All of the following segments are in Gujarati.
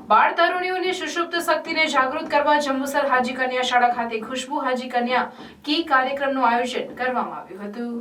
બાળ તરુણીઓની સુષુપ્ત શક્તિને જાગૃત કરવા જંબુસર હાજી કન્યા શાળા ખાતે ખુશ્બુ હાજી કન્યા કી કાર્યક્રમનું આયોજન કરવામાં આવ્યું હતું।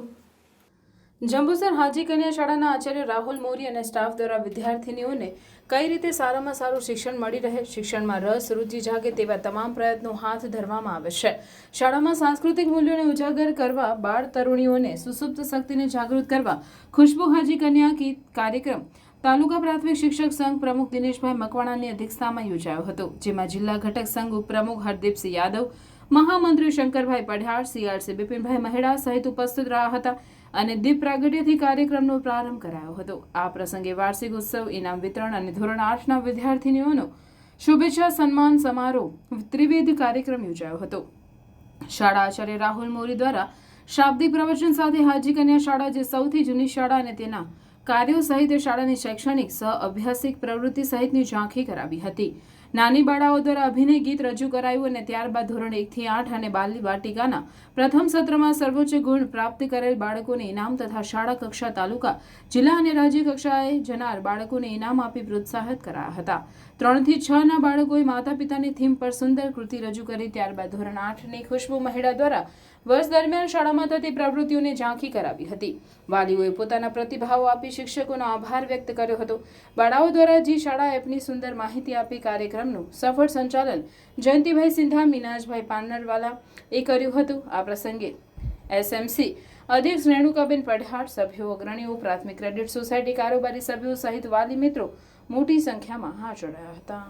જંબુસર હાજી કન્યા શાળાના આચાર્ય રાહુલ મોરી અને સ્ટાફ દ્વારા વિદ્યાર્થીનીઓને કઈ રીતે સારામાં સારું શિક્ષણ મળી રહે, શિક્ષણમાં રસ રુચિ જાગે તેવા તમામ પ્રયત્નો હાથ ધરવામાં આવે છે। શાળામાં સાંસ્કૃતિક મૂલ્યોને ઉજાગર કરવા, બાળ તરુણીઓને સુસુપ્ત શક્તિને જાગૃત કરવા ખુશ્બુ હાજી કન્યા કી કાર્યક્રમ તાલુકા પ્રાથમિક શિક્ષક સંઘ પ્રમુખ દિનેશભાઈ મકવાણાની અધ્યક્ષતામાં યોજાયો હતો, જેમાં જિલ્લા ઘટક સંઘ ઉપપ્રમુખ હરદીપસિંહ યાદવ, મહામંત્રી શંકરભાઈ પઢિયાર, સીઆરસી બિપિનભાઈ મહેડા સહિત ઉપસ્થિત રહ્યા હતા અને દીપ પ્રાગટ્યથી કાર્યક્રમનો પ્રારંભ કરાયો હતો। આ પ્રસંગે વાર્ષિક ઉત્સવ, ઇનામ વિતરણ અને ધોરણ 8ના વિદ્યાર્થીનીઓનો શુભેચ્છા સન્માન સમારોહ ત્રિવેદ કાર્યક્રમ યોજાયો હતો। શાળા આચાર્ય રાહુલ મોરી દ્વારા શાબ્દિક પ્રવચન સાથે હાજી કન્યા શાળા, જે સૌથી જૂની શાળા અને તેના કાર્યો સહિત શાળાની શૈક્ષણિક સહ અભ્યાસિક પ્રવૃત્તિ સહિતની ઝાંખી કરાવી હતી। નાની બાળાઓ દ્વારા અભિનય ગીત રજૂ કરાયું અને ત્યારબાદ ધોરણ 1 થી 8 અને બાલ વાટિકાના પ્રથમ સત્રમાં સર્વોચ્ચ ગુણ પ્રાપ્ત કરેલ બાળકોને ઇનામ તથા શાળા કક્ષા, તાલુકા, જિલ્લા અને રાજ્ય કક્ષાએ જનાર બાળકોને ઇનામ આપી પ્રોત્સાહિત કરાયા હતા। 3 થી 6 ના બાળકોએ માતા પિતાની થીમ પર સુંદર કૃતિ રજૂ કરી। ત્યારબાદ ધોરણ 8ની ખુશ્બુ મહેડા દ્વારા વર્ષ દરમિયાન શાળામાં થતી પ્રવૃત્તિઓને ઝાંખી કરાવી હતી। વાલીઓએ પોતાના પ્રતિભાવો આપી શિક્ષકોનો આભાર વ્યક્ત કર્યો હતો। બાળાઓ દ્વારા જી શાળા એપની સુંદર માહિતી આપી કાર્યક્રમનું સફળ સંચાલન જયંતિભાઈ સિંધા, મીનાજભાઈ પાનરવાલા એ કર્યું હતું। આ પ્રસંગે એસએમસી અધ્યક્ષ રેણુકાબેન પઢિયાર, સભ્યો, અગ્રણીઓ, પ્રાથમિક ક્રેડિટ સોસાયટી કારોબારી સભ્યો સહિત વાલી મિત્રો મોટી સંખ્યામાં હાજર રહ્યા હતા।